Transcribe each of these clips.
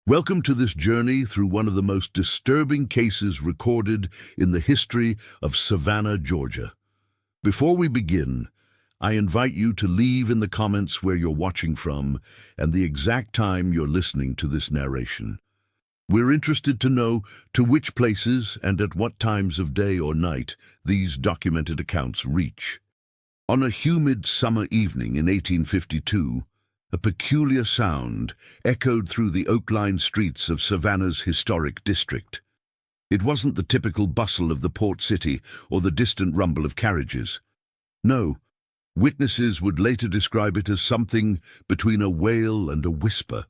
Welcome to this journey through one of the most disturbing cases recorded in the history of Savannah, Georgia. Before we begin, I invite you to leave in the comments where you're watching from and the exact time you're listening to this narration. We're interested to know to which places and at what times of day or night these documented accounts reach. On a humid summer evening in 1852, a peculiar sound echoed through the oak-lined streets of Savannah's historic district. It wasn't the typical bustle of the port city or the distant rumble of carriages. No, witnesses would later describe it as something between a wail and a whisper,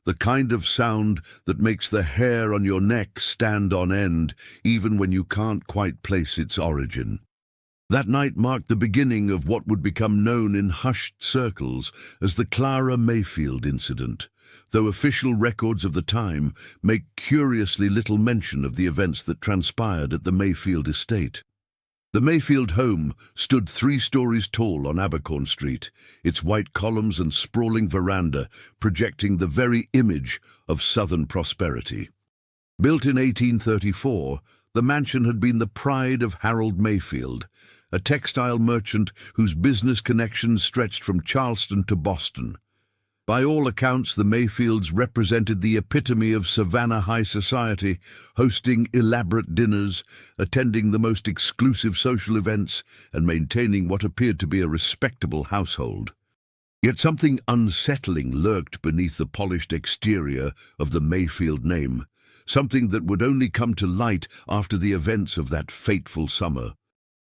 the kind of sound that makes the hair on your neck stand on end even when you can't quite place its origin. That night marked the beginning of what would become known in hushed circles as the Clara Mayfield incident, though official records of the time make curiously little mention of the events that transpired at the Mayfield estate. The Mayfield home stood 3 stories tall on Abercorn Street, its white columns and sprawling veranda projecting the very image of Southern prosperity. Built in 1834, the mansion had been the pride of Harold Mayfield, a textile merchant whose business connections stretched from Charleston to Boston. By all accounts, the Mayfields represented the epitome of Savannah high society, hosting elaborate dinners, attending the most exclusive social events, and maintaining what appeared to be a respectable household. Yet something unsettling lurked beneath the polished exterior of the Mayfield name, something that would only come to light after the events of that fateful summer.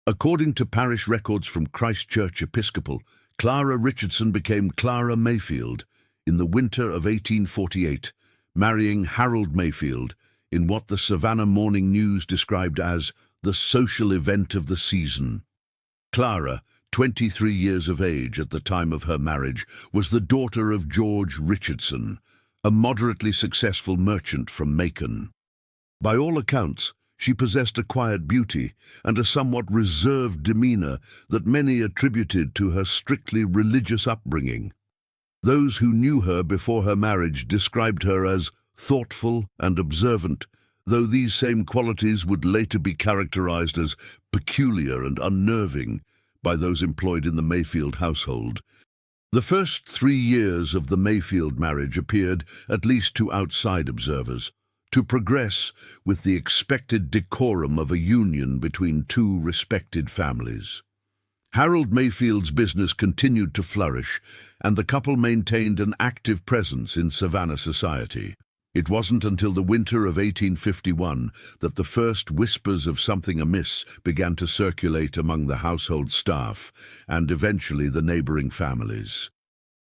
According to parish records from Christ Church Episcopal, Clara Richardson became Clara Mayfield in the winter of 1848, marrying Harold Mayfield in what the Savannah Morning News described as the social event of the season. Clara, 23 years of age at the time of her marriage, was the daughter of George Richardson, a moderately successful merchant from Macon. By all accounts, she possessed a quiet beauty and a somewhat reserved demeanor that many attributed to her strictly religious upbringing. Those who knew her before her marriage described her as thoughtful and observant, though these same qualities would later be characterized as peculiar and unnerving by those employed in the Mayfield household. The first 3 years of the Mayfield marriage appeared, at least to outside observers, to progress with the expected decorum of a union between 2 respected families. Harold Mayfield's business continued to flourish, and the couple maintained an active presence in Savannah society. It wasn't until the winter of 1851 that the first whispers of something amiss began to circulate among the household staff and eventually the neighboring families.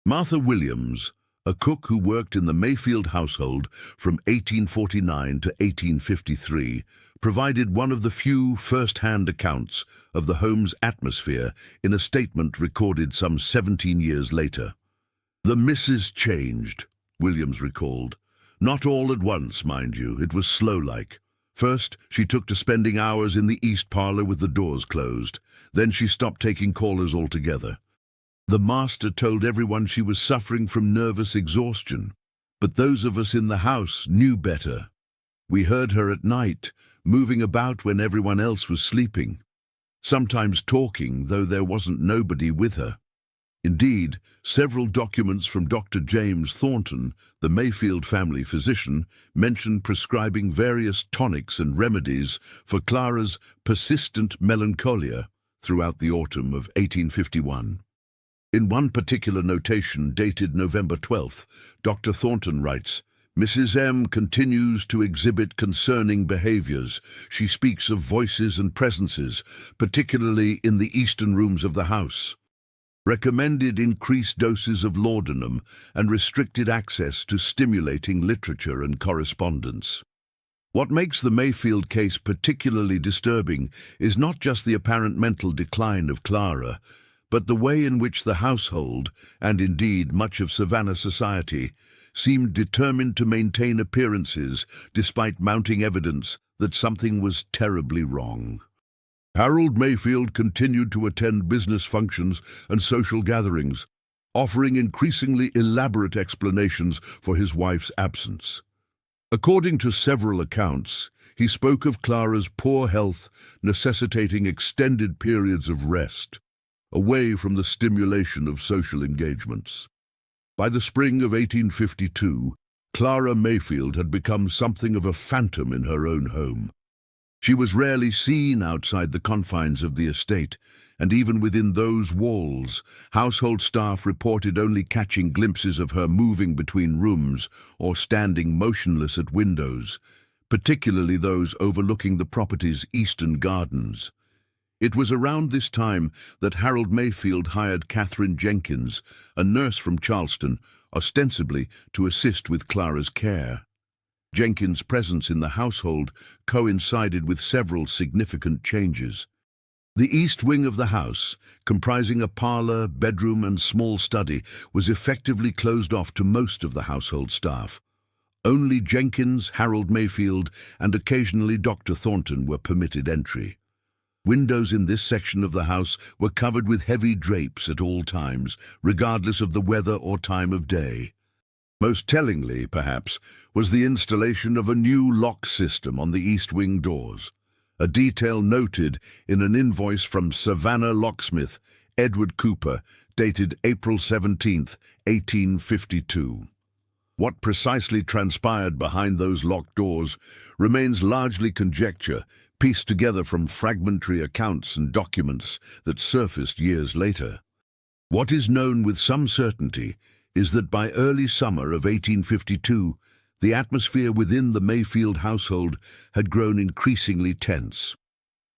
Martha Williams, a cook who worked in the Mayfield household from 1849 to 1853, provided one of the few first-hand accounts of the home's atmosphere in a statement recorded some 17 years later. "The missus changed," Williams recalled. "Not all at once, mind you, it was slow-like. First, she took to spending hours in the east parlor with the doors closed. Then she stopped taking callers altogether. The master told everyone she was suffering from nervous exhaustion, but those of us in the house knew better. We heard her at night, moving about when everyone else was sleeping, sometimes talking, though there wasn't nobody with her." Indeed, several documents from Dr. James Thornton, the Mayfield family physician, mention prescribing various tonics and remedies for Clara's persistent melancholia throughout the autumn of 1851. In one particular notation dated November 12th, Dr. Thornton writes, "Mrs. M continues to exhibit concerning behaviors. She speaks of voices and presences, particularly in the eastern rooms of the house. Recommended increased doses of laudanum and restricted access to stimulating literature and correspondence." What makes the Mayfield case particularly disturbing is not just the apparent mental decline of Clara, but the way in which the household, and indeed much of Savannah society, seemed determined to maintain appearances despite mounting evidence that something was terribly wrong. Harold Mayfield continued to attend business functions and social gatherings, offering increasingly elaborate explanations for his wife's absence. According to several accounts, he spoke of Clara's poor health necessitating extended periods of rest, away from the stimulation of social engagements. By the spring of 1852, Clara Mayfield had become something of a phantom in her own home. She was rarely seen outside the confines of the estate, and even within those walls, household staff reported only catching glimpses of her moving between rooms or standing motionless at windows, particularly those overlooking the property's eastern gardens. It was around this time that Harold Mayfield hired Catherine Jenkins, a nurse from Charleston, ostensibly to assist with Clara's care. Jenkins' presence in the household coincided with several significant changes. The east wing of the house, comprising a parlor, bedroom, and small study, was effectively closed off to most of the household staff. Only Jenkins, Harold Mayfield, and occasionally Dr. Thornton were permitted entry. Windows in this section of the house were covered with heavy drapes at all times, regardless of the weather or time of day. Most tellingly, perhaps, was the installation of a new lock system on the east wing doors, a detail noted in an invoice from Savannah locksmith Edward Cooper, dated April 17, 1852. What precisely transpired behind those locked doors remains largely conjecture, pieced together from fragmentary accounts and documents that surfaced years later. What is known with some certainty is that by early summer of 1852, the atmosphere within the Mayfield household had grown increasingly tense.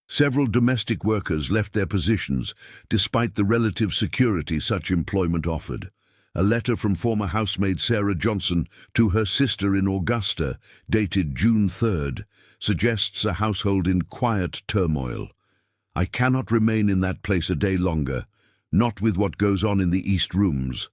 Several domestic workers left their positions despite the relative security such employment offered. A letter from former housemaid Sarah Johnson to her sister in Augusta, dated June 3rd, suggests a household in quiet turmoil. "I cannot remain in that place a day longer, not with what goes on in the east rooms.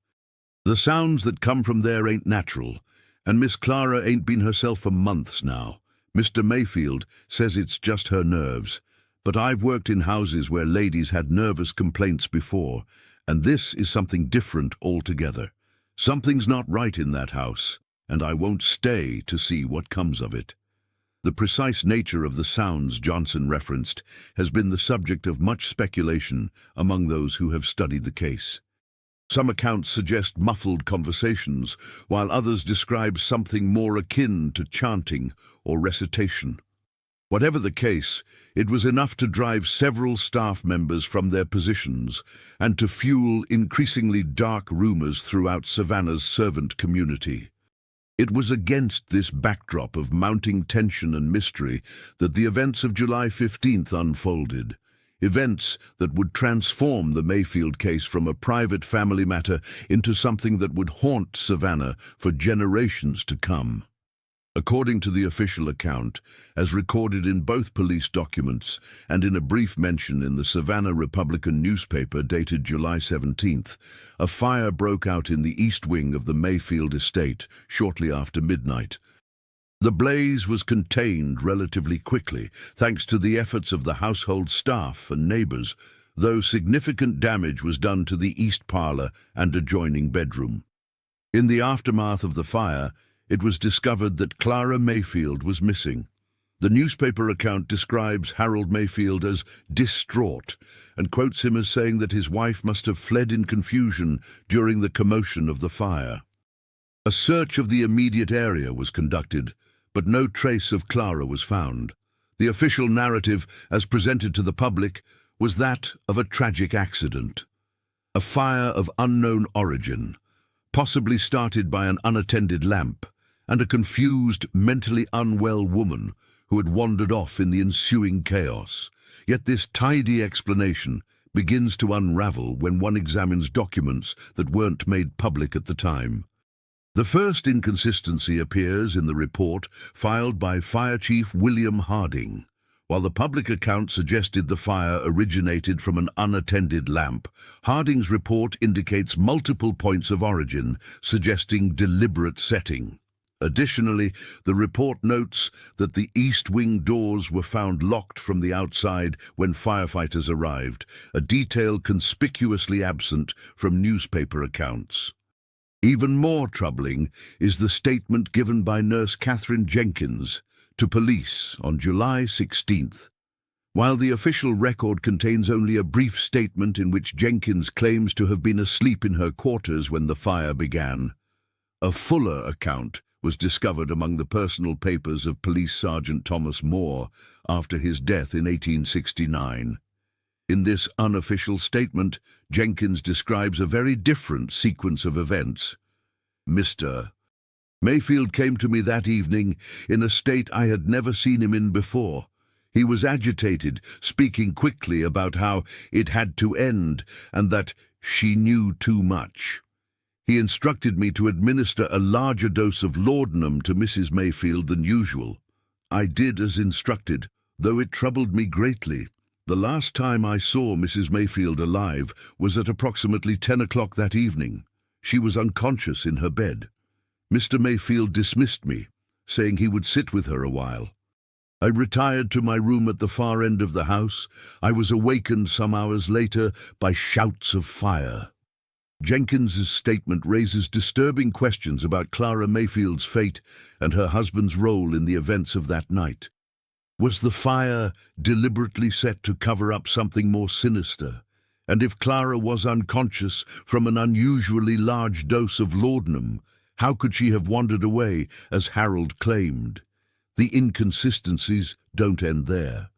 The sounds that come from there ain't natural, and Miss Clara ain't been herself for months now. Mr. Mayfield says it's just her nerves, but I've worked in houses where ladies had nervous complaints before, and this is something different altogether. Something's not right in that house, and I won't stay to see what comes of it." The precise nature of the sounds Johnson referenced has been the subject of much speculation among those who have studied the case. Some accounts suggest muffled conversations, while others describe something more akin to chanting or recitation. Whatever the case, it was enough to drive several staff members from their positions and to fuel increasingly dark rumors throughout Savannah's servant community. It was against this backdrop of mounting tension and mystery that the events of July 15th unfolded. Events that would transform the Mayfield case from a private family matter into something that would haunt Savannah for generations to come. According to the official account, as recorded in both police documents and in a brief mention in the Savannah Republican newspaper dated July 17th, a fire broke out in the east wing of the Mayfield estate shortly after midnight. The blaze was contained relatively quickly, thanks to the efforts of the household staff and neighbors, though significant damage was done to the east parlor and adjoining bedroom. In the aftermath of the fire, it was discovered that Clara Mayfield was missing. The newspaper account describes Harold Mayfield as distraught and quotes him as saying that his wife must have fled in confusion during the commotion of the fire. A search of the immediate area was conducted, but no trace of Clara was found. The official narrative, as presented to the public, was that of a tragic accident. A fire of unknown origin, possibly started by an unattended lamp, and a confused, mentally unwell woman who had wandered off in the ensuing chaos. Yet this tidy explanation begins to unravel when one examines documents that weren't made public at the time. The first inconsistency appears in the report filed by Fire Chief William Harding. While the public account suggested the fire originated from an unattended lamp, Harding's report indicates multiple points of origin, suggesting deliberate setting. Additionally, the report notes that the east wing doors were found locked from the outside when firefighters arrived, a detail conspicuously absent from newspaper accounts. Even more troubling is the statement given by nurse Catherine Jenkins to police on July 16th. While the official record contains only a brief statement in which Jenkins claims to have been asleep in her quarters when the fire began, a fuller account was discovered among the personal papers of Police Sergeant Thomas Moore after his death in 1869. In this unofficial statement, Jenkins describes a very different sequence of events. Mr. Mayfield came to me that evening in a state I had never seen him in before. He was agitated, speaking quickly about how it had to end and that she knew too much. He instructed me to administer a larger dose of laudanum to Mrs. Mayfield than usual. I did as instructed, though it troubled me greatly. The last time I saw Mrs. Mayfield alive was at approximately 10 o'clock that evening. She was unconscious in her bed. Mr. Mayfield dismissed me, saying he would sit with her a while. I retired to my room at the far end of the house. I was awakened some hours later by shouts of fire. Jenkins's statement raises disturbing questions about Clara Mayfield's fate and her husband's role in the events of that night. Was the fire deliberately set to cover up something more sinister? And if Clara was unconscious from an unusually large dose of laudanum, how could she have wandered away, as Harold claimed? The inconsistencies don't end there.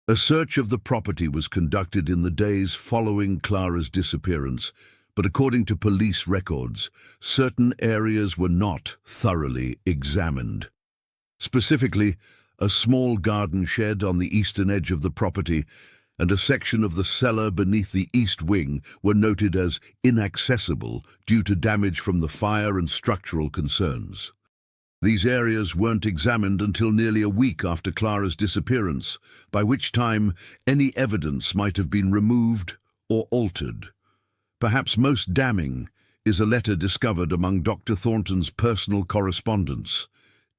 A search of the property was conducted in the days following Clara's disappearance, but according to police records, certain areas were not thoroughly examined. Specifically, a small garden shed on the eastern edge of the property and a section of the cellar beneath the east wing were noted as inaccessible due to damage from the fire and structural concerns. These areas weren't examined until nearly a week after Clara's disappearance, by which time any evidence might have been removed or altered. Perhaps most damning is a letter discovered among Dr. Thornton's personal correspondence,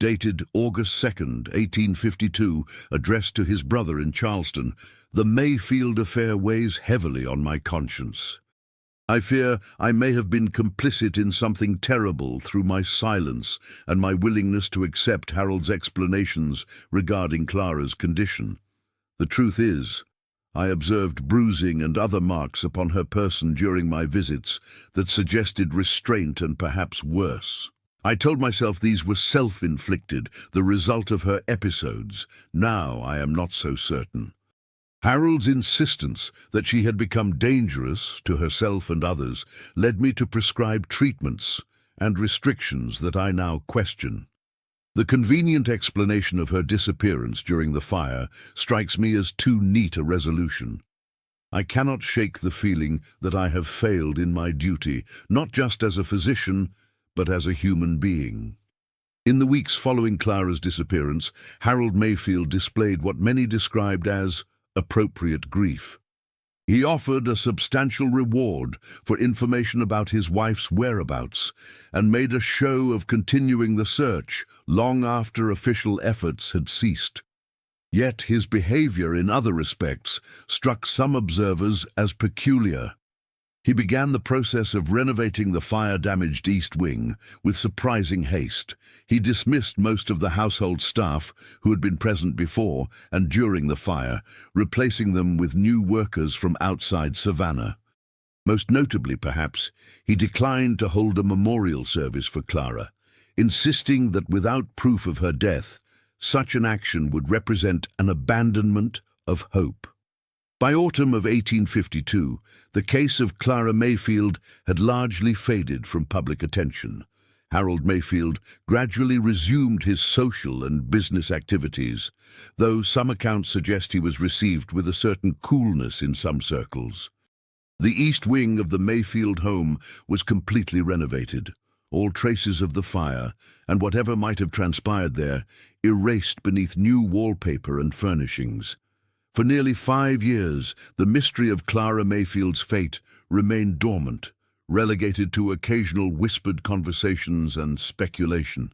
dated August 2nd, 1852, addressed to his brother in Charleston. The Mayfield affair weighs heavily on my conscience. I fear I may have been complicit in something terrible through my silence and my willingness to accept Harold's explanations regarding Clara's condition. The truth is, I observed bruising and other marks upon her person during my visits that suggested restraint and perhaps worse. I told myself these were self-inflicted, the result of her episodes. Now I am not so certain. Harold's insistence that she had become dangerous to herself and others led me to prescribe treatments and restrictions that I now question. The convenient explanation of her disappearance during the fire strikes me as too neat a resolution. I cannot shake the feeling that I have failed in my duty, not just as a physician, but as a human being. In the weeks following Clara's disappearance, Harold Mayfield displayed what many described as appropriate grief. He offered a substantial reward for information about his wife's whereabouts and made a show of continuing the search long after official efforts had ceased. Yet his behavior in other respects struck some observers as peculiar. He began the process of renovating the fire-damaged East Wing with surprising haste. He dismissed most of the household staff who had been present before and during the fire, replacing them with new workers from outside Savannah. Most notably, perhaps, he declined to hold a memorial service for Clara, insisting that without proof of her death, such an action would represent an abandonment of hope. By autumn of 1852, the case of Clara Mayfield had largely faded from public attention. Harold Mayfield gradually resumed his social and business activities, though some accounts suggest he was received with a certain coolness in some circles. The east wing of the Mayfield home was completely renovated, all traces of the fire, and whatever might have transpired there, erased beneath new wallpaper and furnishings. For nearly 5 years, the mystery of Clara Mayfield's fate remained dormant, relegated to occasional whispered conversations and speculation.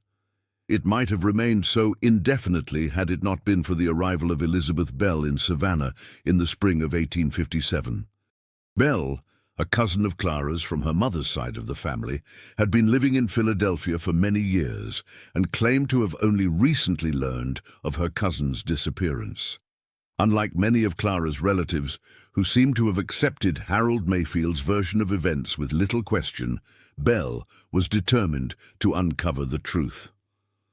It might have remained so indefinitely had it not been for the arrival of Elizabeth Bell in Savannah in the spring of 1857. Bell, a cousin of Clara's from her mother's side of the family, had been living in Philadelphia for many years and claimed to have only recently learned of her cousin's disappearance. Unlike many of Clara's relatives, who seemed to have accepted Harold Mayfield's version of events with little question, Belle was determined to uncover the truth.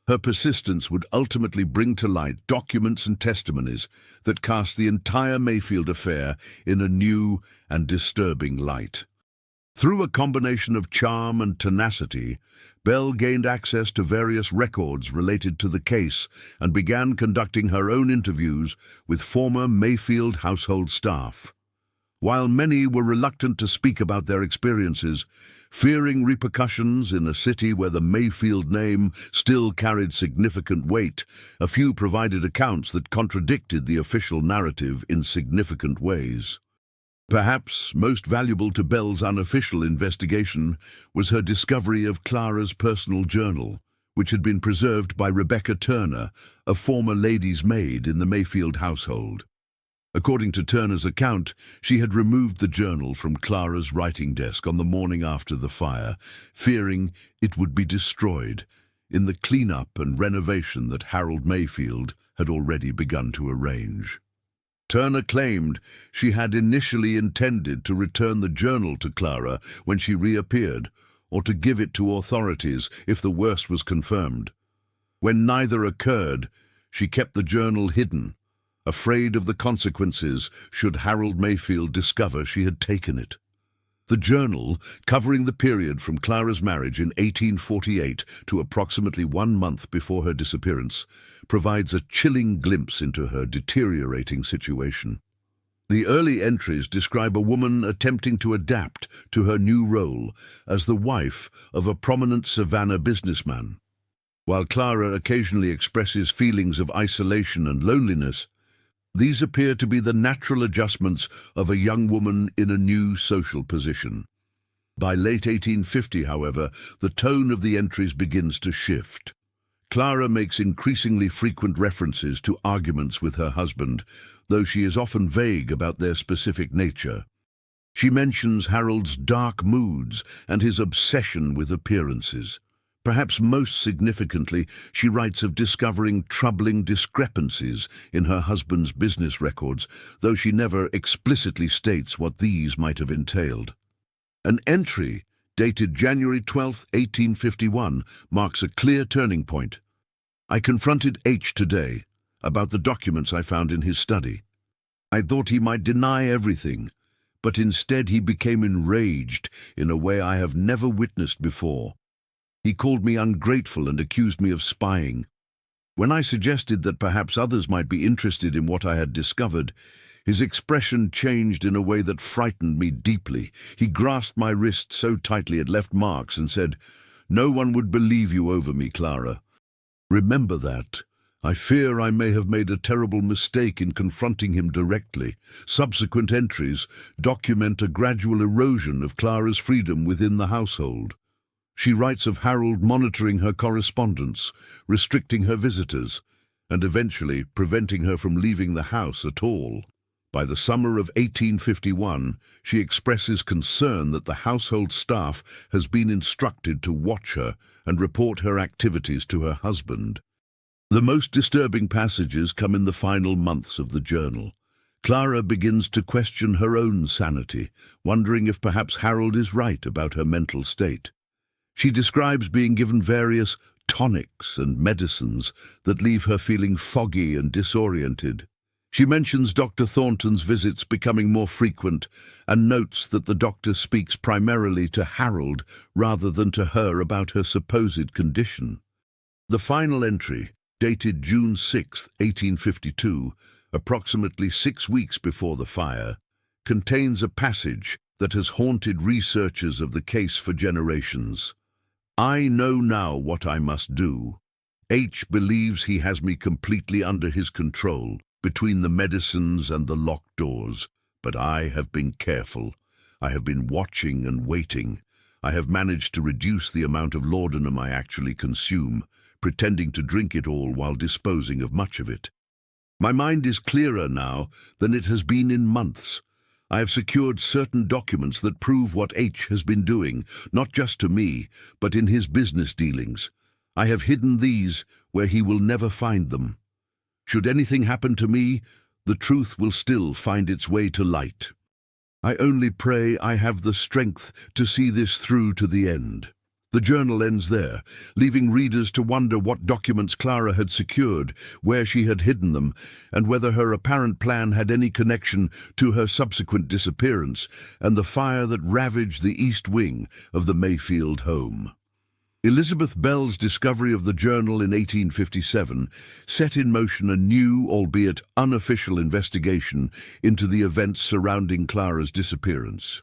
Her persistence would ultimately bring to light documents and testimonies that cast the entire Mayfield affair in a new and disturbing light. Through a combination of charm and tenacity, Belle gained access to various records related to the case and began conducting her own interviews with former Mayfield household staff. While many were reluctant to speak about their experiences, fearing repercussions in a city where the Mayfield name still carried significant weight, a few provided accounts that contradicted the official narrative in significant ways. Perhaps most valuable to Belle's unofficial investigation was her discovery of Clara's personal journal, which had been preserved by Rebecca Turner, a former lady's maid in the Mayfield household. According to Turner's account, she had removed the journal from Clara's writing desk on the morning after the fire, fearing it would be destroyed in the cleanup and renovation that Harold Mayfield had already begun to arrange. Turner claimed she had initially intended to return the journal to Clara when she reappeared, or to give it to authorities if the worst was confirmed. When neither occurred, she kept the journal hidden, afraid of the consequences should Harold Mayfield discover she had taken it. The journal, covering the period from Clara's marriage in 1848 to approximately 1 month before her disappearance, provides a chilling glimpse into her deteriorating situation. The early entries describe a woman attempting to adapt to her new role as the wife of a prominent Savannah businessman. While Clara occasionally expresses feelings of isolation and loneliness, these appear to be the natural adjustments of a young woman in a new social position. By late 1850, however, the tone of the entries begins to shift. Clara makes increasingly frequent references to arguments with her husband, though she is often vague about their specific nature. She mentions Harold's dark moods and his obsession with appearances. Perhaps most significantly, she writes of discovering troubling discrepancies in her husband's business records, though she never explicitly states what these might have entailed. An entry dated January 12, 1851, marks a clear turning point. I confronted H today about the documents I found in his study. I thought he might deny everything, but instead he became enraged in a way I have never witnessed before. He called me ungrateful and accused me of spying. When I suggested that perhaps others might be interested in what I had discovered, his expression changed in a way that frightened me deeply. He grasped my wrist so tightly it left marks and said, "No one would believe you over me, Clara. Remember that. I fear I may have made a terrible mistake in confronting him directly." Subsequent entries document a gradual erosion of Clara's freedom within the household. She writes of Harold monitoring her correspondence, restricting her visitors, and eventually preventing her from leaving the house at all. By the summer of 1851, she expresses concern that the household staff has been instructed to watch her and report her activities to her husband. The most disturbing passages come in the final months of the journal. Clara begins to question her own sanity, wondering if perhaps Harold is right about her mental state. She describes being given various tonics and medicines that leave her feeling foggy and disoriented. She mentions Dr. Thornton's visits becoming more frequent and notes that the doctor speaks primarily to Harold rather than to her about her supposed condition. The final entry, dated June 6, 1852, approximately 6 weeks before the fire, contains a passage that has haunted researchers of the case for generations. I know now what I must do. H believes he has me completely under his control, between the medicines and the locked doors. But I have been careful. I have been watching and waiting. I have managed to reduce the amount of laudanum I actually consume, pretending to drink it all while disposing of much of it. My mind is clearer now than it has been in months. I have secured certain documents that prove what H has been doing, not just to me, but in his business dealings. I have hidden these where he will never find them. Should anything happen to me, the truth will still find its way to light. I only pray I have the strength to see this through to the end." The journal ends there, leaving readers to wonder what documents Clara had secured, where she had hidden them, and whether her apparent plan had any connection to her subsequent disappearance and the fire that ravaged the east wing of the Mayfield home. Elizabeth Bell's discovery of the journal in 1857 set in motion a new, albeit unofficial, investigation into the events surrounding Clara's disappearance.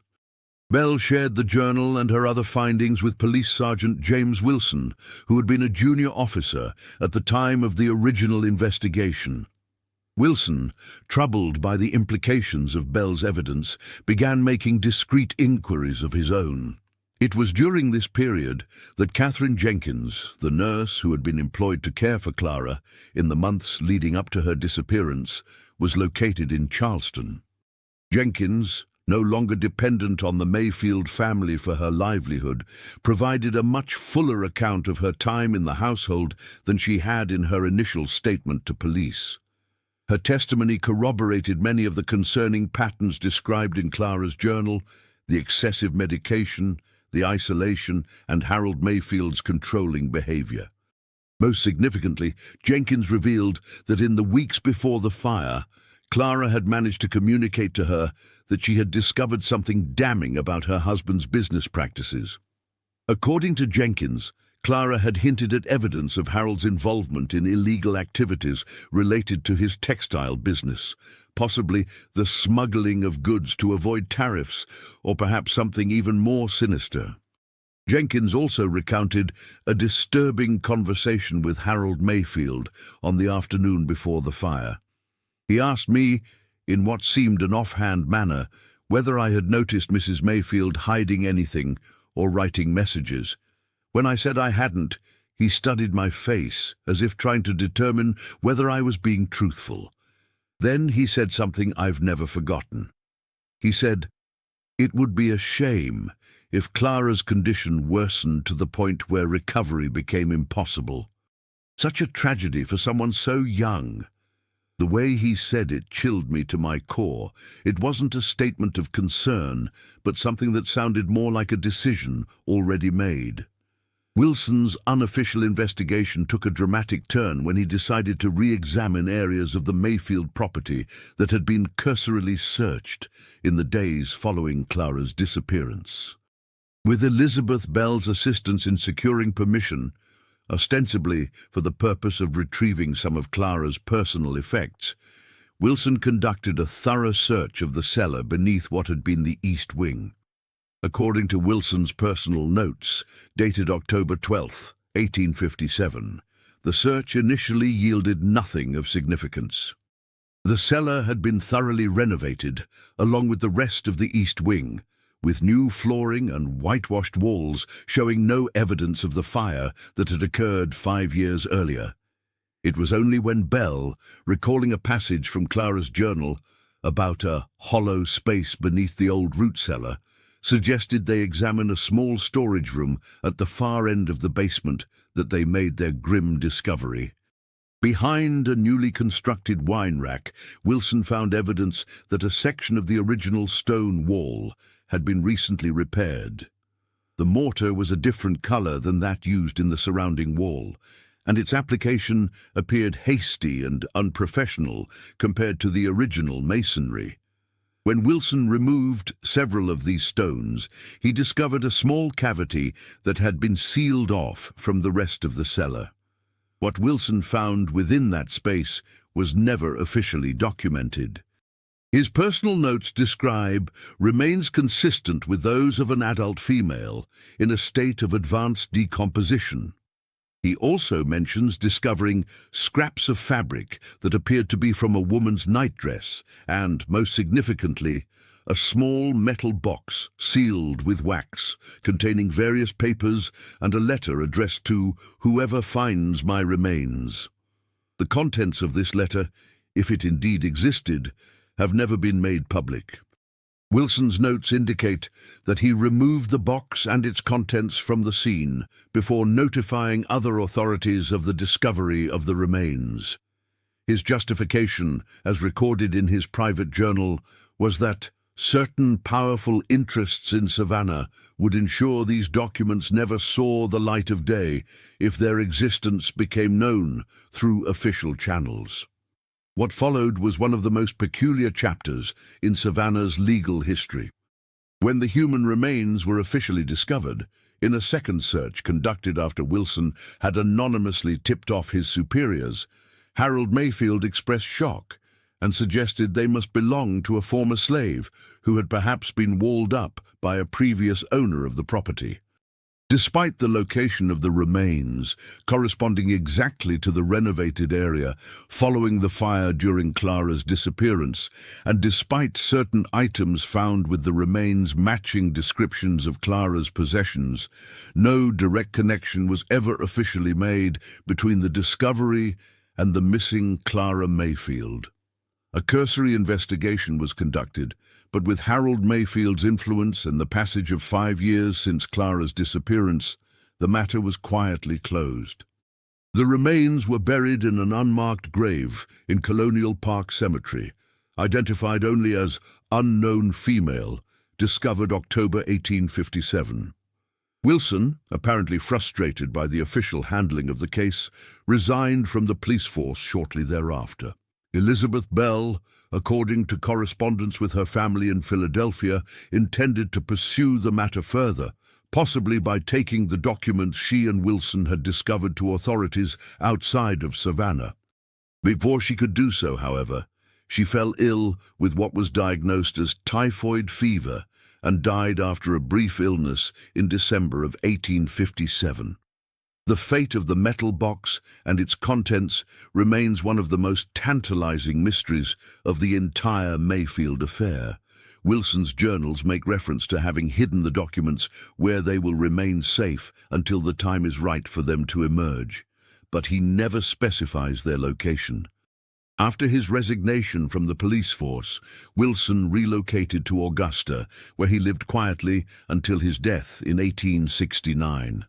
Bell shared the journal and her other findings with Police Sergeant James Wilson, who had been a junior officer at the time of the original investigation. Wilson, troubled by the implications of Bell's evidence, began making discreet inquiries of his own. It was during this period that Catherine Jenkins, the nurse who had been employed to care for Clara in the months leading up to her disappearance, was located in Charleston. Jenkins, no longer dependent on the Mayfield family for her livelihood, provided a much fuller account of her time in the household than she had in her initial statement to police. Her testimony corroborated many of the concerning patterns described in Clara's journal: the excessive medication, the isolation, and Harold Mayfield's controlling behavior. Most significantly, Jenkins revealed that in the weeks before the fire, Clara had managed to communicate to her that she had discovered something damning about her husband's business practices. According to Jenkins, Clara had hinted at evidence of Harold's involvement in illegal activities related to his textile business, possibly the smuggling of goods to avoid tariffs, or perhaps something even more sinister. Jenkins also recounted a disturbing conversation with Harold Mayfield on the afternoon before the fire. He asked me, in what seemed an offhand manner, whether I had noticed Mrs. Mayfield hiding anything or writing messages. When I said I hadn't, he studied my face, as if trying to determine whether I was being truthful. Then he said something I've never forgotten. He said, "It would be a shame if Clara's condition worsened to the point where recovery became impossible. Such a tragedy for someone so young." The way he said it chilled me to my core. It wasn't a statement of concern, but something that sounded more like a decision already made. Wilson's unofficial investigation took a dramatic turn when he decided to re-examine areas of the Mayfield property that had been cursorily searched in the days following Clara's disappearance. With Elizabeth Bell's assistance in securing permission, ostensibly for the purpose of retrieving some of Clara's personal effects, Wilson conducted a thorough search of the cellar beneath what had been the East Wing. According to Wilson's personal notes, dated October 12, 1857, the search initially yielded nothing of significance. The cellar had been thoroughly renovated, along with the rest of the East Wing, with new flooring and whitewashed walls showing no evidence of the fire that had occurred 5 years earlier. It was only when Bell, recalling a passage from Clara's journal about a hollow space beneath the old root cellar, suggested they examine a small storage room at the far end of the basement, that they made their grim discovery. Behind a newly constructed wine rack, Wilson found evidence that a section of the original stone wall had been recently repaired. The mortar was a different color than that used in the surrounding wall, and its application appeared hasty and unprofessional compared to the original masonry. When Wilson removed several of these stones, he discovered a small cavity that had been sealed off from the rest of the cellar. What Wilson found within that space was never officially documented. His personal notes describe remains consistent with those of an adult female in a state of advanced decomposition. He also mentions discovering scraps of fabric that appeared to be from a woman's nightdress and, most significantly, a small metal box sealed with wax containing various papers and a letter addressed to "Whoever finds my remains." The contents of this letter, if it indeed existed, have never been made public. Wilson's notes indicate that he removed the box and its contents from the scene before notifying other authorities of the discovery of the remains. His justification, as recorded in his private journal, was that certain powerful interests in Savannah would ensure these documents never saw the light of day if their existence became known through official channels. What followed was one of the most peculiar chapters in Savannah's legal history. When the human remains were officially discovered, in a second search conducted after Wilson had anonymously tipped off his superiors, Harold Mayfield expressed shock and suggested they must belong to a former slave who had perhaps been walled up by a previous owner of the property. Despite the location of the remains corresponding exactly to the renovated area following the fire during Clara's disappearance, and despite certain items found with the remains matching descriptions of Clara's possessions, no direct connection was ever officially made between the discovery and the missing Clara Mayfield. A cursory investigation was conducted, but with Harold Mayfield's influence and the passage of 5 years since Clara's disappearance, the matter was quietly closed. The remains were buried in an unmarked grave in Colonial Park Cemetery, identified only as unknown female, discovered October 1857. Wilson, apparently frustrated by the official handling of the case, resigned from the police force shortly thereafter. Elizabeth Bell, according to correspondence with her family in Philadelphia, intended to pursue the matter further, possibly by taking the documents she and Wilson had discovered to authorities outside of Savannah. Before she could do so, however, she fell ill with what was diagnosed as typhoid fever and died after a brief illness in December of 1857. The fate of the metal box and its contents remains one of the most tantalizing mysteries of the entire Mayfield affair. Wilson's journals make reference to having hidden the documents where they will remain safe until the time is right for them to emerge, but he never specifies their location. After his resignation from the police force, Wilson relocated to Augusta, where he lived quietly until his death in 1869.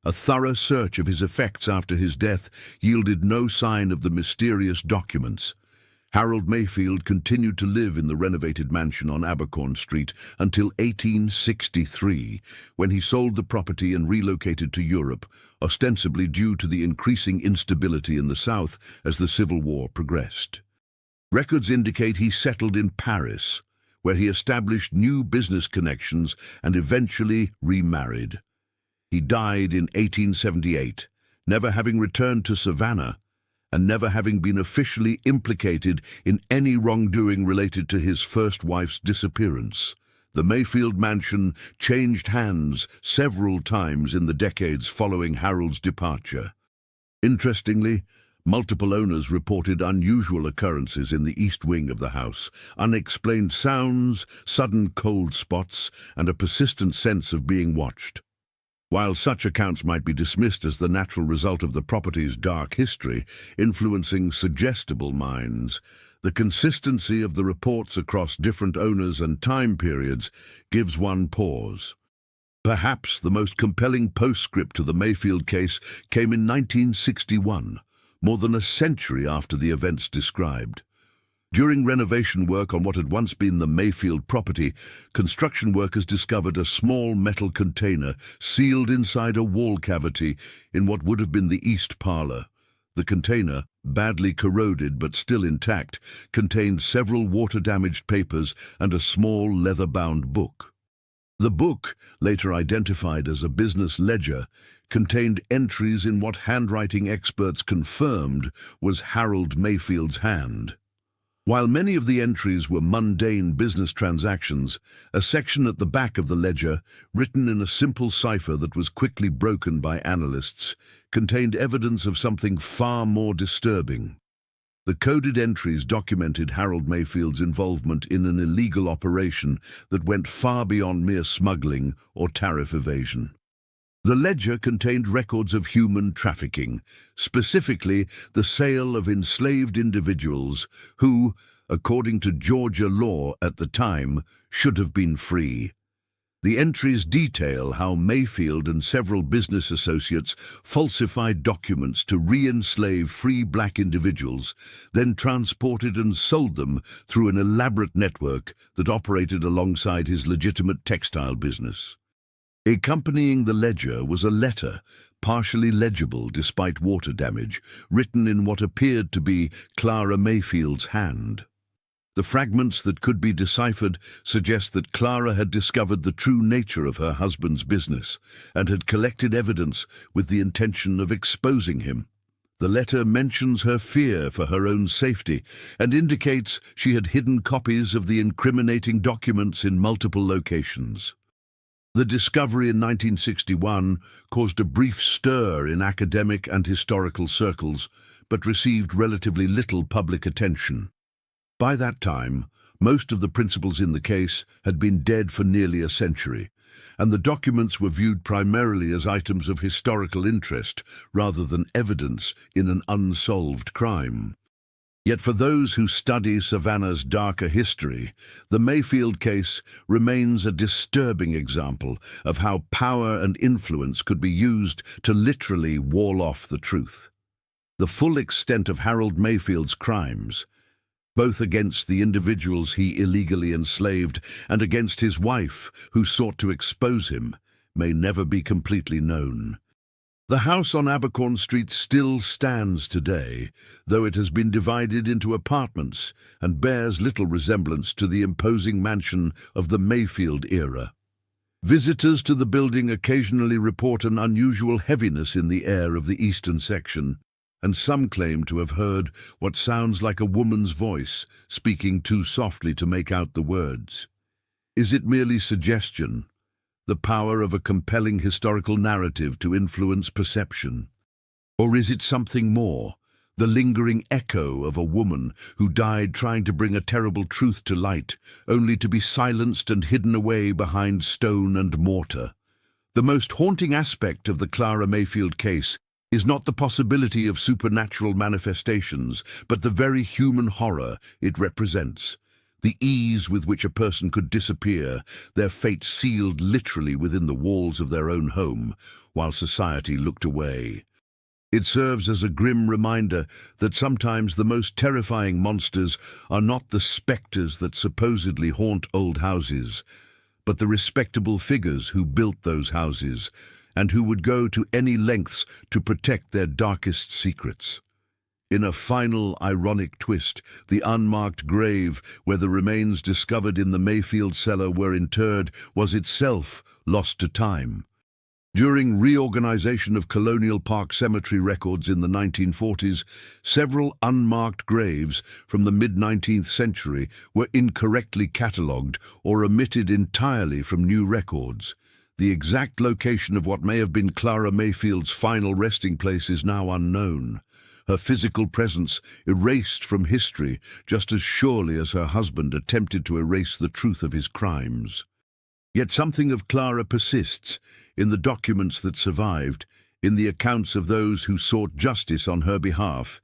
A thorough search of his effects after his death yielded no sign of the mysterious documents. Harold Mayfield continued to live in the renovated mansion on Abercorn Street until 1863, when he sold the property and relocated to Europe, ostensibly due to the increasing instability in the South as the Civil War progressed. Records indicate he settled in Paris, where he established new business connections and eventually remarried. He died in 1878, never having returned to Savannah and never having been officially implicated in any wrongdoing related to his first wife's disappearance. The Mayfield mansion changed hands several times in the decades following Harold's departure. Interestingly, multiple owners reported unusual occurrences in the east wing of the house, unexplained sounds, sudden cold spots, and a persistent sense of being watched. While such accounts might be dismissed as the natural result of the property's dark history, influencing suggestible minds, the consistency of the reports across different owners and time periods gives one pause. Perhaps the most compelling postscript to the Mayfield case came in 1961, more than a century after the events described. During renovation work on what had once been the Mayfield property, construction workers discovered a small metal container sealed inside a wall cavity in what would have been the east parlor. The container, badly corroded but still intact, contained several water-damaged papers and a small leather-bound book. The book, later identified as a business ledger, contained entries in what handwriting experts confirmed was Harold Mayfield's hand. While many of the entries were mundane business transactions, a section at the back of the ledger, written in a simple cipher that was quickly broken by analysts, contained evidence of something far more disturbing. The coded entries documented Harold Mayfield's involvement in an illegal operation that went far beyond mere smuggling or tariff evasion. The ledger contained records of human trafficking, specifically the sale of enslaved individuals who, according to Georgia law at the time, should have been free. The entries detail how Mayfield and several business associates falsified documents to re-enslave free black individuals, then transported and sold them through an elaborate network that operated alongside his legitimate textile business. Accompanying the ledger was a letter, partially legible despite water damage, written in what appeared to be Clara Mayfield's hand. The fragments that could be deciphered suggest that Clara had discovered the true nature of her husband's business and had collected evidence with the intention of exposing him. The letter mentions her fear for her own safety and indicates she had hidden copies of the incriminating documents in multiple locations. The discovery in 1961 caused a brief stir in academic and historical circles, but received relatively little public attention. By that time, most of the principals in the case had been dead for nearly a century, and the documents were viewed primarily as items of historical interest rather than evidence in an unsolved crime. Yet for those who study Savannah's darker history, the Mayfield case remains a disturbing example of how power and influence could be used to literally wall off the truth. The full extent of Harold Mayfield's crimes, both against the individuals he illegally enslaved and against his wife, who sought to expose him, may never be completely known. The house on Abercorn Street still stands today, though it has been divided into apartments and bears little resemblance to the imposing mansion of the Mayfield era. Visitors to the building occasionally report an unusual heaviness in the air of the eastern section, and some claim to have heard what sounds like a woman's voice, speaking too softly to make out the words. Is it merely suggestion, the power of a compelling historical narrative to influence perception? Or is it something more, the lingering echo of a woman who died trying to bring a terrible truth to light, only to be silenced and hidden away behind stone and mortar? The most haunting aspect of the Clara Mayfield case is not the possibility of supernatural manifestations, but the very human horror it represents. The ease with which a person could disappear, their fate sealed literally within the walls of their own home, while society looked away. It serves as a grim reminder that sometimes the most terrifying monsters are not the spectres that supposedly haunt old houses, but the respectable figures who built those houses, and who would go to any lengths to protect their darkest secrets. In a final, ironic twist, the unmarked grave where the remains discovered in the Mayfield cellar were interred was itself lost to time. During reorganization of Colonial Park Cemetery records in the 1940s, several unmarked graves from the mid-19th century were incorrectly catalogued or omitted entirely from new records. The exact location of what may have been Clara Mayfield's final resting place is now unknown. Her physical presence erased from history just as surely as her husband attempted to erase the truth of his crimes. Yet something of Clara persists in the documents that survived, in the accounts of those who sought justice on her behalf,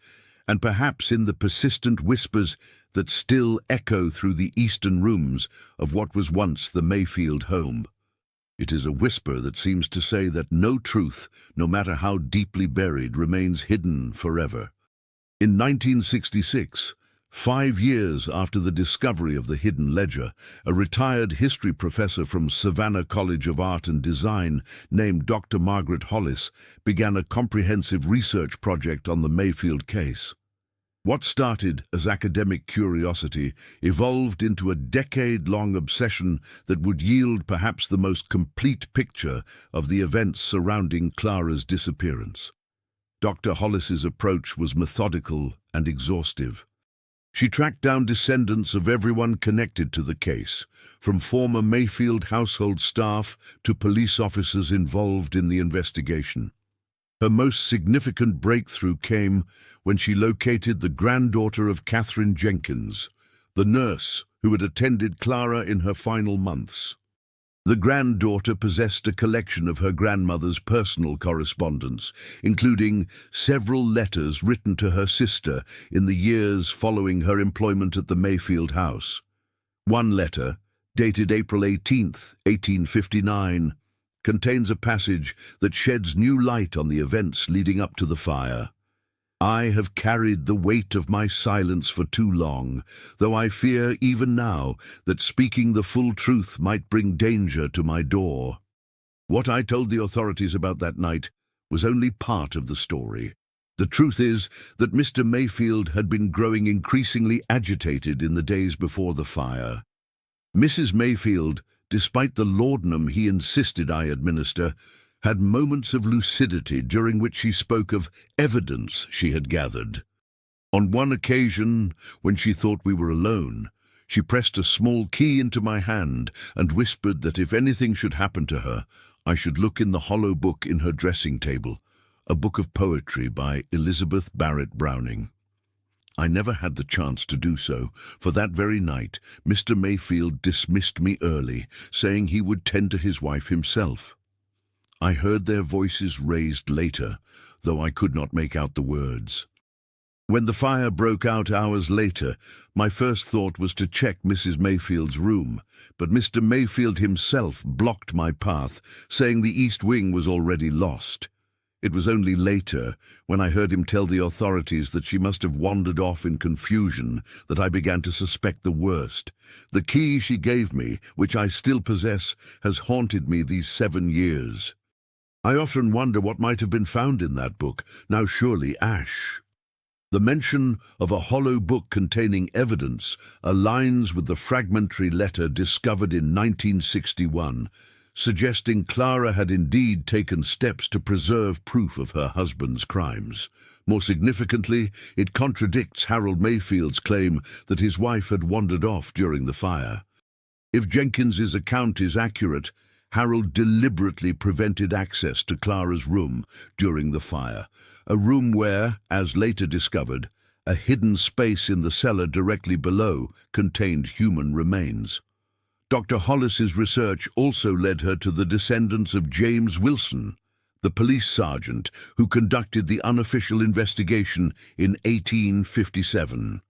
and perhaps in the persistent whispers that still echo through the eastern rooms of what was once the Mayfield home. It is a whisper that seems to say that no truth, no matter how deeply buried, remains hidden forever. In 1966, 5 years after the discovery of the hidden ledger, a retired history professor from Savannah College of Art and Design named Dr. Margaret Hollis began a comprehensive research project on the Mayfield case. What started as academic curiosity evolved into a decade-long obsession that would yield perhaps the most complete picture of the events surrounding Clara's disappearance. Dr. Hollis's approach was methodical and exhaustive. She tracked down descendants of everyone connected to the case, from former Mayfield household staff to police officers involved in the investigation. Her most significant breakthrough came when she located the granddaughter of Catherine Jenkins, the nurse who had attended Clara in her final months. The granddaughter possessed a collection of her grandmother's personal correspondence, including several letters written to her sister in the years following her employment at the Mayfield house. One letter, dated April 18th, 1859, contains a passage that sheds new light on the events leading up to the fire. I have carried the weight of my silence for too long, though I fear even now that speaking the full truth might bring danger to my door. What I told the authorities about that night was only part of the story. The truth is that Mr. Mayfield had been growing increasingly agitated in the days before the fire. Mrs. Mayfield, despite the laudanum he insisted I administer, had moments of lucidity during which she spoke of evidence she had gathered. On one occasion, when she thought we were alone, she pressed a small key into my hand and whispered that if anything should happen to her, I should look in the hollow book in her dressing table, a book of poetry by Elizabeth Barrett Browning. I never had the chance to do so, for that very night Mr. Mayfield dismissed me early, saying he would tend to his wife himself. I heard their voices raised later, though I could not make out the words. When the fire broke out hours later, my first thought was to check Mrs. Mayfield's room, but Mr. Mayfield himself blocked my path, saying the east wing was already lost. It was only later, when I heard him tell the authorities that she must have wandered off in confusion, that I began to suspect the worst. The key she gave me, which I still possess, has haunted me these 7 years. I often wonder what might have been found in that book, now surely ash. The mention of a hollow book containing evidence aligns with the fragmentary letter discovered in 1961, suggesting Clara had indeed taken steps to preserve proof of her husband's crimes. More significantly, it contradicts Harold Mayfield's claim that his wife had wandered off during the fire. If Jenkins's account is accurate, Harold deliberately prevented access to Clara's room during the fire, a room where, as later discovered, a hidden space in the cellar directly below contained human remains. Dr. Hollis's research also led her to the descendants of James Wilson, the police sergeant who conducted the unofficial investigation in 1857.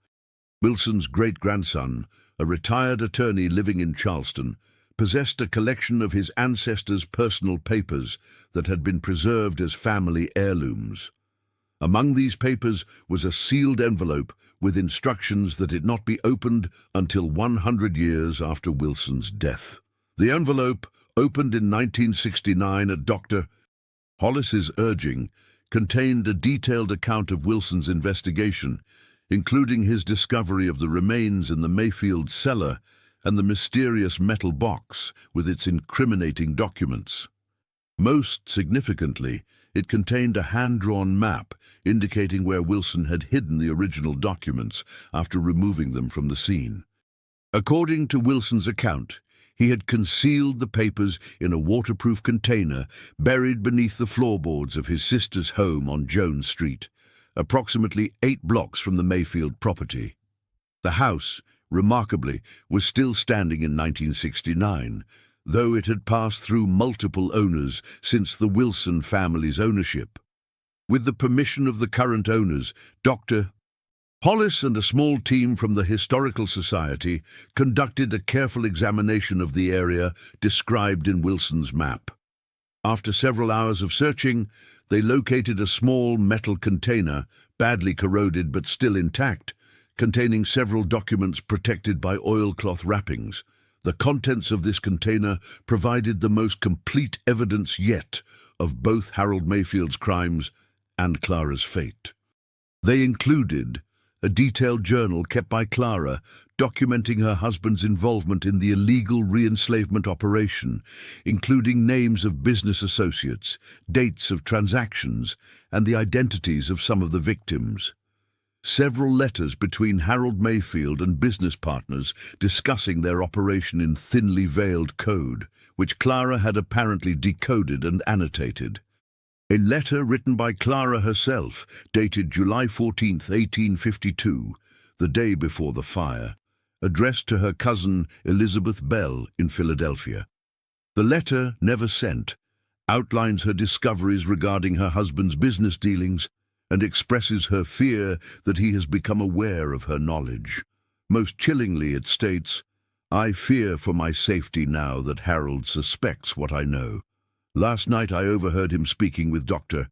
Wilson's great-grandson, a retired attorney living in Charleston, possessed a collection of his ancestors' personal papers that had been preserved as family heirlooms. Among these papers was a sealed envelope with instructions that it not be opened until 100 years after Wilson's death. The envelope, opened in 1969 at Dr. Hollis's urging, contained a detailed account of Wilson's investigation, including his discovery of the remains in the Mayfield cellar and the mysterious metal box with its incriminating documents. Most significantly, it contained a hand-drawn map indicating where Wilson had hidden the original documents after removing them from the scene. According to Wilson's account, he had concealed the papers in a waterproof container buried beneath the floorboards of his sister's home on Jones Street, approximately 8 blocks from the Mayfield property. The house, remarkably, was still standing in 1969, though it had passed through multiple owners since the Wilson family's ownership. With the permission of the current owners, Dr. Hollis and a small team from the Historical Society conducted a careful examination of the area described in Wilson's map. After several hours of searching, they located a small metal container, badly corroded but still intact, containing several documents protected by oilcloth wrappings. The contents of this container provided the most complete evidence yet of both Harold Mayfield's crimes and Clara's fate. They included a detailed journal kept by Clara documenting her husband's involvement in the illegal re-enslavement operation, including names of business associates, dates of transactions, and the identities of some of the victims. Several letters between Harold Mayfield and business partners discussing their operation in thinly veiled code, which Clara had apparently decoded and annotated. A letter written by Clara herself, dated July 14, 1852, the day before the fire, addressed to her cousin Elizabeth Bell in Philadelphia. The letter, never sent, outlines her discoveries regarding her husband's business dealings and expresses her fear that he has become aware of her knowledge. Most chillingly, it states, "I fear for my safety now that Harold suspects what I know. Last night I overheard him speaking with Dr.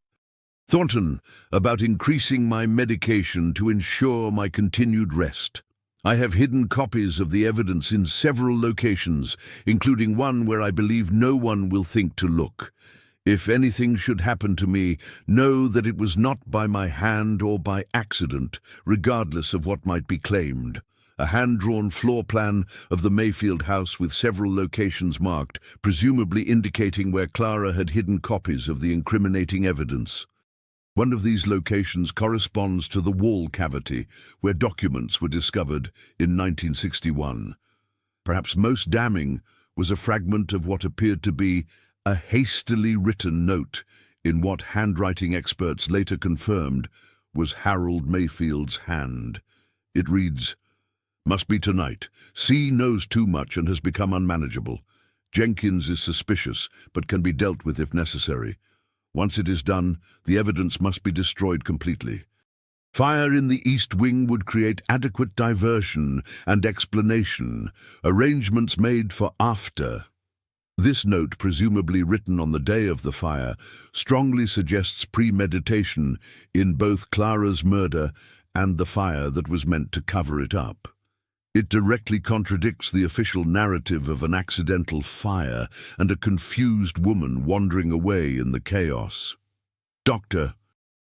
Thornton about increasing my medication to ensure my continued rest. I have hidden copies of the evidence in several locations, including one where I believe no one will think to look. If anything should happen to me, know that it was not by my hand or by accident, regardless of what might be claimed." A hand-drawn floor plan of the Mayfield house with several locations marked, presumably indicating where Clara had hidden copies of the incriminating evidence. One of these locations corresponds to the wall cavity where documents were discovered in 1961. Perhaps most damning was a fragment of what appeared to be a hastily written note in what handwriting experts later confirmed was Harold Mayfield's hand. It reads, "Must be tonight. C knows too much and has become unmanageable. Jenkins is suspicious, but can be dealt with if necessary. Once it is done, the evidence must be destroyed completely. Fire in the East Wing would create adequate diversion and explanation. Arrangements made for after." This note, presumably written on the day of the fire, strongly suggests premeditation in both Clara's murder and the fire that was meant to cover it up. It directly contradicts the official narrative of an accidental fire and a confused woman wandering away in the chaos. Dr.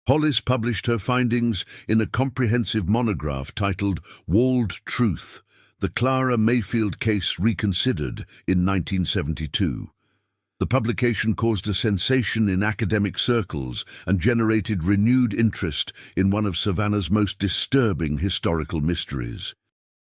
Hollis published her findings in a comprehensive monograph titled Walled Truth, The Clara Mayfield Case Reconsidered in 1972. The publication caused a sensation in academic circles and generated renewed interest in one of Savannah's most disturbing historical mysteries.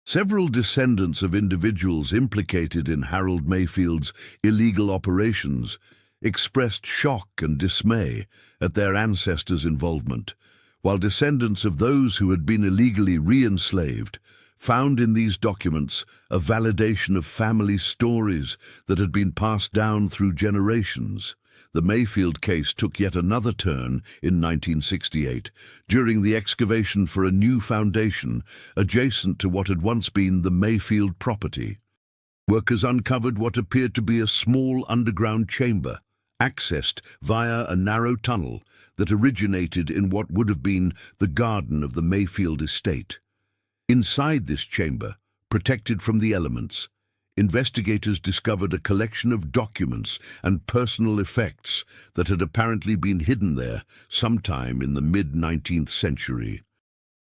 Several descendants of individuals implicated in Harold Mayfield's illegal operations expressed shock and dismay at their ancestors' involvement, while descendants of those who had been illegally re-enslaved found in these documents a validation of family stories that had been passed down through generations. The Mayfield case took yet another turn in 1968 during the excavation for a new foundation adjacent to what had once been the Mayfield property. Workers uncovered what appeared to be a small underground chamber, accessed via a narrow tunnel that originated in what would have been the garden of the Mayfield estate. Inside this chamber, protected from the elements, investigators discovered a collection of documents and personal effects that had apparently been hidden there sometime in the mid-19th century.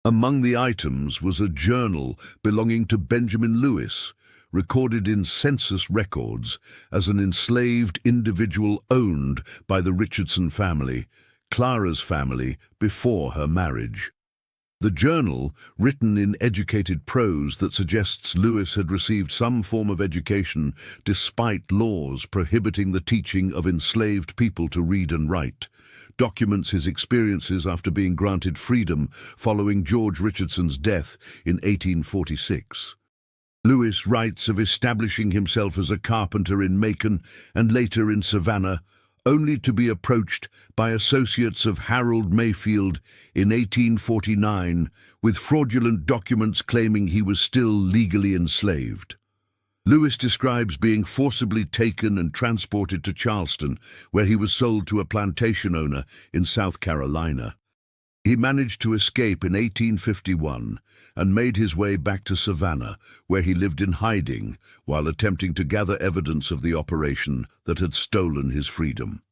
Among the items was a journal belonging to Benjamin Lewis, recorded in census records as an enslaved individual owned by the Richardson family, Clara's family, before her marriage. The journal, written in educated prose that suggests Lewis had received some form of education despite laws prohibiting the teaching of enslaved people to read and write, documents his experiences after being granted freedom following George Richardson's death in 1846. Lewis writes of establishing himself as a carpenter in Macon and later in Savannah, only to be approached by associates of Harold Mayfield in 1849 with fraudulent documents claiming he was still legally enslaved. Lewis describes being forcibly taken and transported to Charleston, where he was sold to a plantation owner in South Carolina. He managed to escape in 1851 and made his way back to Savannah, where he lived in hiding while attempting to gather evidence of the operation that had stolen his freedom.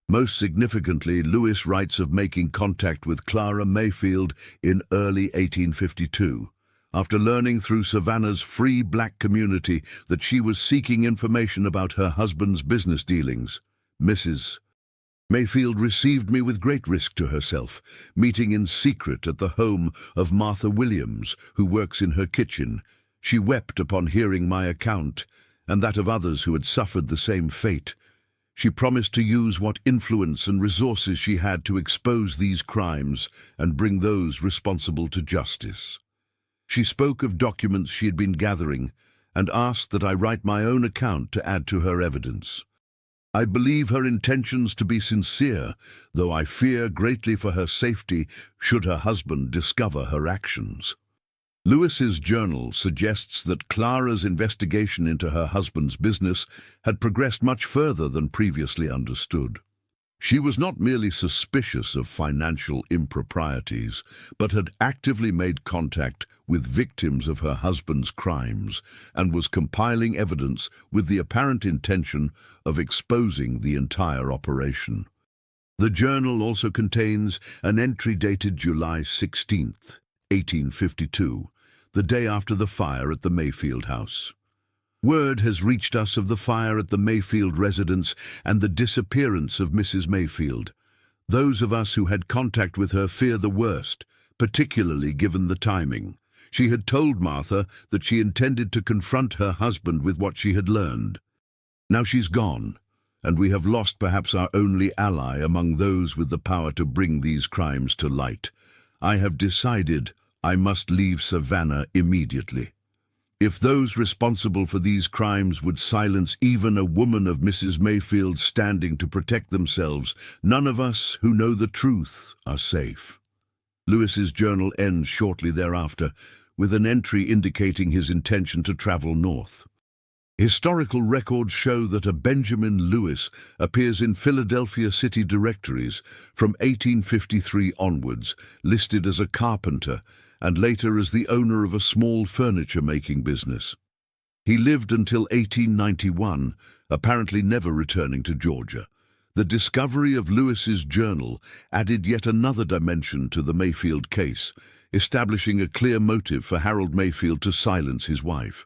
Most significantly, Lewis writes of making contact with Clara Mayfield in early 1852, after learning through Savannah's free black community that she was seeking information about her husband's business dealings. Mrs. Mayfield received me with great risk to herself, meeting in secret at the home of Martha Williams, who works in her kitchen. She wept upon hearing my account, and that of others who had suffered the same fate. She promised to use what influence and resources she had to expose these crimes and bring those responsible to justice. She spoke of documents she had been gathering, and asked that I write my own account to add to her evidence. I believe her intentions to be sincere, though I fear greatly for her safety should her husband discover her actions. Lewis's journal suggests that Clara's investigation into her husband's business had progressed much further than previously understood. She was not merely suspicious of financial improprieties, but had actively made contact with victims of her husband's crimes and was compiling evidence with the apparent intention of exposing the entire operation. The journal also contains an entry dated July 16th, 1852, the day after the fire at the Mayfield house. Word has reached us of the fire at the Mayfield residence and the disappearance of Mrs. Mayfield. Those of us who had contact with her fear the worst, particularly given the timing. She had told Martha that she intended to confront her husband with what she had learned. Now she's gone, and we have lost perhaps our only ally among those with the power to bring these crimes to light. I have decided I must leave Savannah immediately. If those responsible for these crimes would silence even a woman of Mrs. Mayfield's standing to protect themselves, none of us who know the truth are safe. Lewis's journal ends shortly thereafter with an entry indicating his intention to travel north. Historical records show that a Benjamin Lewis appears in Philadelphia city directories from 1853 onwards, listed as a carpenter and later as the owner of a small furniture-making business. He lived until 1891, apparently never returning to Georgia. The discovery of Lewis's journal added yet another dimension to the Mayfield case, establishing a clear motive for Harold Mayfield to silence his wife.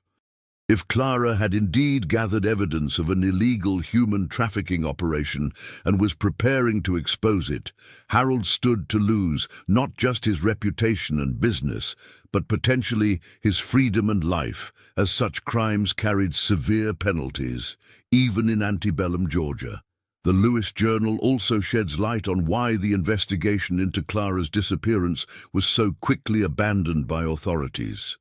If Clara had indeed gathered evidence of an illegal human trafficking operation and was preparing to expose it, Harold stood to lose not just his reputation and business, but potentially his freedom and life, as such crimes carried severe penalties, even in antebellum Georgia. The Lewis Journal also sheds light on why the investigation into Clara's disappearance was so quickly abandoned by authorities.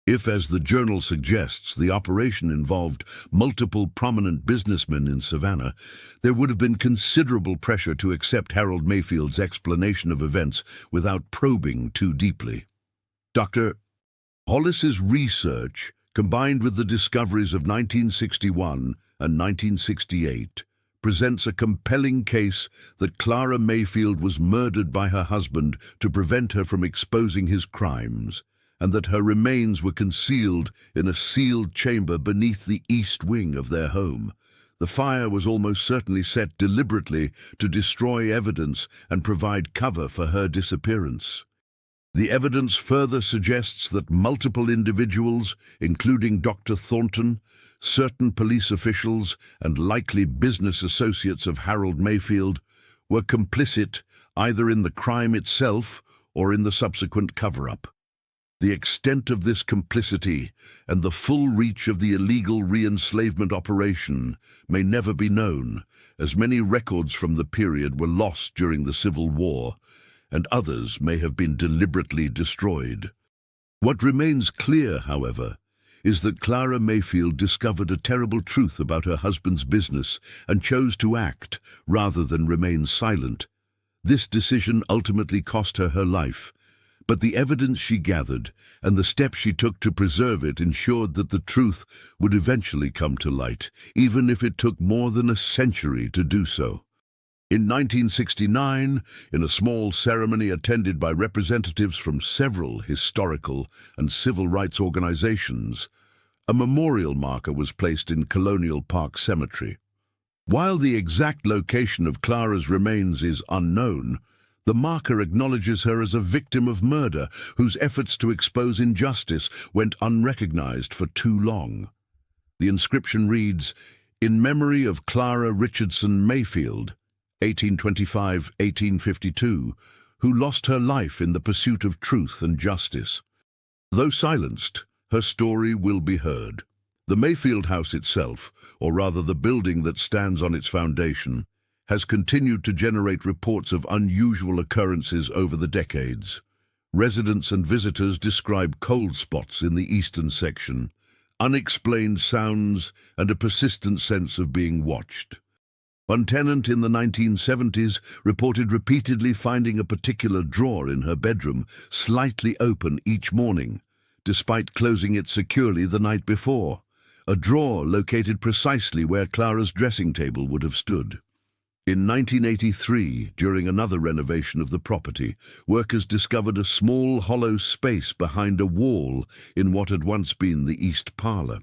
If, as the journal suggests, the operation involved multiple prominent businessmen in Savannah, there would have been considerable pressure to accept Harold Mayfield's explanation of events without probing too deeply. Dr. Hollis's research, combined with the discoveries of 1961 and 1968, presents a compelling case that Clara Mayfield was murdered by her husband to prevent her from exposing his crimes, and that her remains were concealed in a sealed chamber beneath the east wing of their home. The fire was almost certainly set deliberately to destroy evidence and provide cover for her disappearance. The evidence further suggests that multiple individuals, including Dr. Thornton, certain police officials, and likely business associates of Harold Mayfield, were complicit either in the crime itself or in the subsequent cover-up. The extent of this complicity and the full reach of the illegal re-enslavement operation may never be known, as many records from the period were lost during the Civil War, and others may have been deliberately destroyed. What remains clear, however, is that Clara Mayfield discovered a terrible truth about her husband's business and chose to act rather than remain silent. This decision ultimately cost her her life, but the evidence she gathered and the steps she took to preserve it ensured that the truth would eventually come to light, even if it took more than a century to do so. In 1969, in a small ceremony attended by representatives from several historical and civil rights organizations, a memorial marker was placed in Colonial Park Cemetery. While the exact location of Clara's remains is unknown, the marker acknowledges her as a victim of murder whose efforts to expose injustice went unrecognized for too long. The inscription reads, "In memory of Clara Richardson Mayfield, 1825-1852, who lost her life in the pursuit of truth and justice." Though silenced, her story will be heard. The Mayfield house itself, or rather the building that stands on its foundation, has continued to generate reports of unusual occurrences over the decades. Residents and visitors describe cold spots in the eastern section, unexplained sounds, and a persistent sense of being watched. One tenant in the 1970s reported repeatedly finding a particular drawer in her bedroom slightly open each morning, despite closing it securely the night before, a drawer located precisely where Clara's dressing table would have stood. In 1983, during another renovation of the property, workers discovered a small hollow space behind a wall in what had once been the east parlour.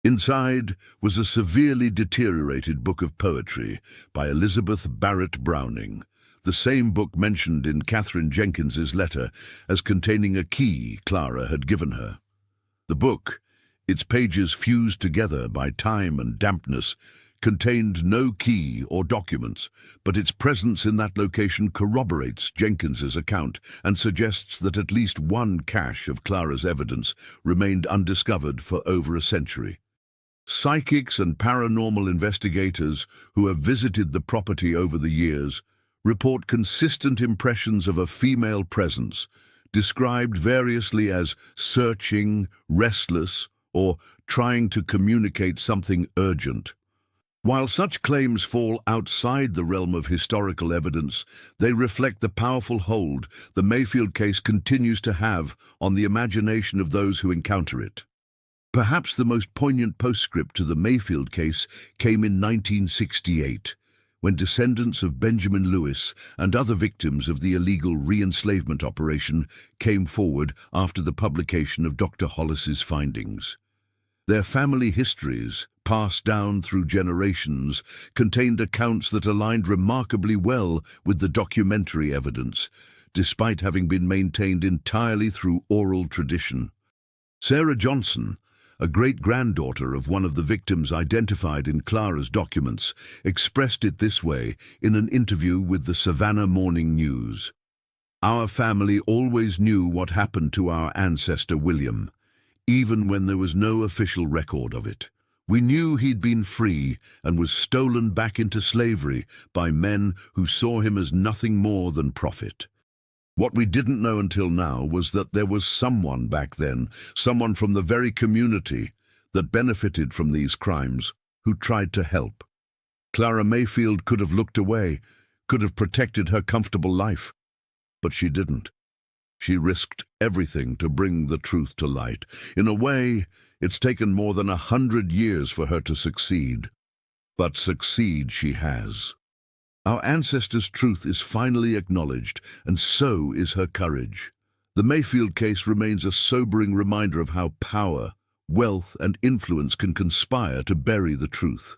Inside was a severely deteriorated book of poetry by Elizabeth Barrett Browning, the same book mentioned in Catherine Jenkins's letter as containing a key Clara had given her. The book, its pages fused together by time and dampness, contained no key or documents, but its presence in that location corroborates Jenkins's account and suggests that at least one cache of Clara's evidence remained undiscovered for over a century. Psychics and paranormal investigators who have visited the property over the years report consistent impressions of a female presence, described variously as searching, restless, or trying to communicate something urgent. While such claims fall outside the realm of historical evidence, they reflect the powerful hold the Mayfield case continues to have on the imagination of those who encounter it. Perhaps the most poignant postscript to the Mayfield case came in 1968, when descendants of Benjamin Lewis and other victims of the illegal re-enslavement operation came forward after the publication of Dr. Hollis's findings. Their family histories, passed down through generations, contained accounts that aligned remarkably well with the documentary evidence, despite having been maintained entirely through oral tradition. Sarah Johnson, a great-granddaughter of one of the victims identified in Clara's documents, expressed it this way in an interview with the Savannah Morning News. "Our family always knew what happened to our ancestor William, even when there was no official record of it. We knew he'd been free and was stolen back into slavery by men who saw him as nothing more than profit. What we didn't know until now was that there was someone back then, someone from the very community that benefited from these crimes, who tried to help. Clara Mayfield could have looked away, could have protected her comfortable life, but she didn't. She risked everything to bring the truth to light. In a way, it's taken more than 100 years for her to succeed. But succeed she has. Our ancestors' truth is finally acknowledged, and so is her courage. The Mayfield case remains a sobering reminder of how power, wealth, and influence can conspire to bury the truth.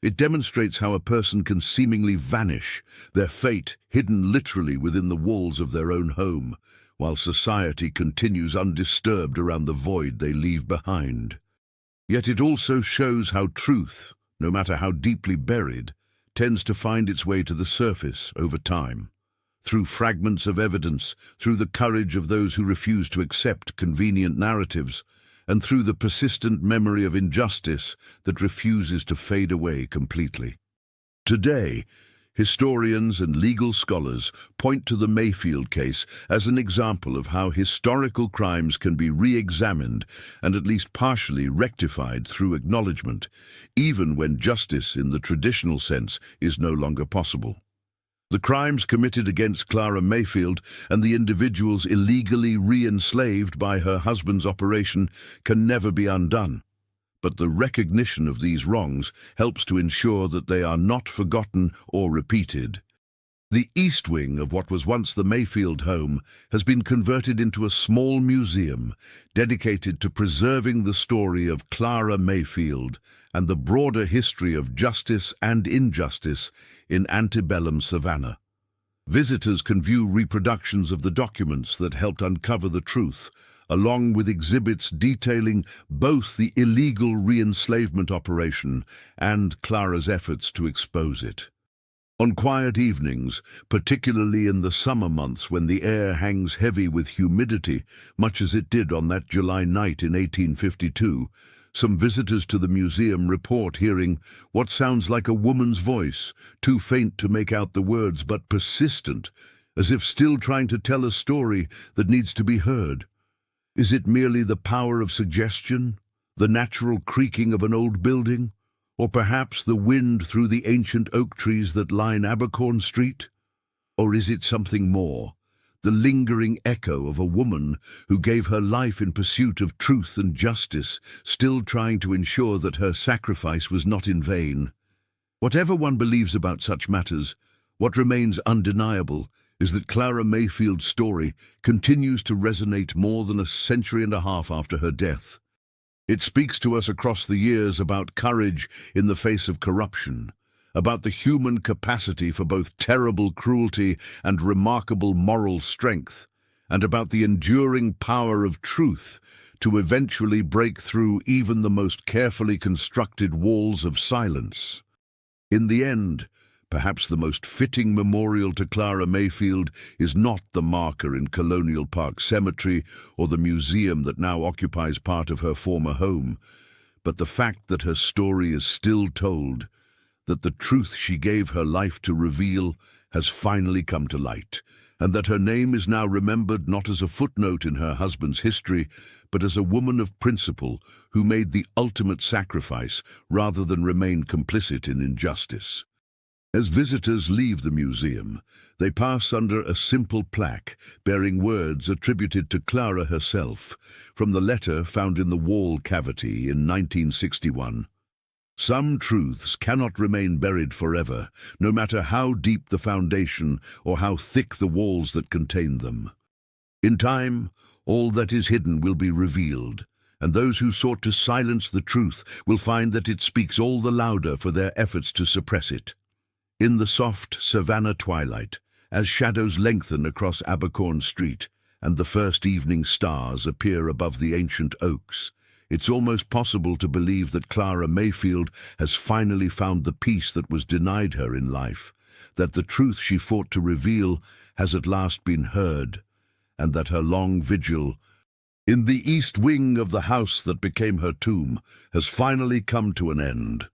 It demonstrates how a person can seemingly vanish, their fate hidden literally within the walls of their own home, while society continues undisturbed around the void they leave behind. Yet it also shows how truth, no matter how deeply buried, tends to find its way to the surface over time, through fragments of evidence, through the courage of those who refuse to accept convenient narratives, and through the persistent memory of injustice that refuses to fade away completely. Today, historians and legal scholars point to the Mayfield case as an example of how historical crimes can be re-examined and at least partially rectified through acknowledgement, even when justice in the traditional sense is no longer possible. The crimes committed against Clara Mayfield and the individuals illegally re-enslaved by her husband's operation can never be undone. But the recognition of these wrongs helps to ensure that they are not forgotten or repeated. The east wing of what was once the Mayfield home has been converted into a small museum dedicated to preserving the story of Clara Mayfield and the broader history of justice and injustice in antebellum Savannah. Visitors can view reproductions of the documents that helped uncover the truth, along with exhibits detailing both the illegal re-enslavement operation and Clara's efforts to expose it. On quiet evenings, particularly in the summer months when the air hangs heavy with humidity, much as it did on that July night in 1852, some visitors to the museum report hearing what sounds like a woman's voice, too faint to make out the words but persistent, as if still trying to tell a story that needs to be heard. Is it merely the power of suggestion? The natural creaking of an old building? Or perhaps the wind through the ancient oak trees that line Abercorn Street? Or is it something more? The lingering echo of a woman who gave her life in pursuit of truth and justice, still trying to ensure that her sacrifice was not in vain. Whatever one believes about such matters, what remains undeniable is that Clara Mayfield's story continues to resonate more than a century and a half after her death. It speaks to us across the years about courage in the face of corruption, about the human capacity for both terrible cruelty and remarkable moral strength, and about the enduring power of truth to eventually break through even the most carefully constructed walls of silence. In the end, perhaps the most fitting memorial to Clara Mayfield is not the marker in Colonial Park Cemetery or the museum that now occupies part of her former home, but the fact that her story is still told, that the truth she gave her life to reveal has finally come to light, and that her name is now remembered not as a footnote in her husband's history, but as a woman of principle who made the ultimate sacrifice rather than remain complicit in injustice. As visitors leave the museum, they pass under a simple plaque bearing words attributed to Clara herself from the letter found in the wall cavity in 1961. Some truths cannot remain buried forever, no matter how deep the foundation or how thick the walls that contain them. In time, all that is hidden will be revealed, and those who sought to silence the truth will find that it speaks all the louder for their efforts to suppress it. In the soft Savannah twilight, as shadows lengthen across Abercorn Street and the first evening stars appear above the ancient oaks, it's almost possible to believe that Clara Mayfield has finally found the peace that was denied her in life, that the truth she fought to reveal has at last been heard, and that her long vigil in the east wing of the house that became her tomb has finally come to an end.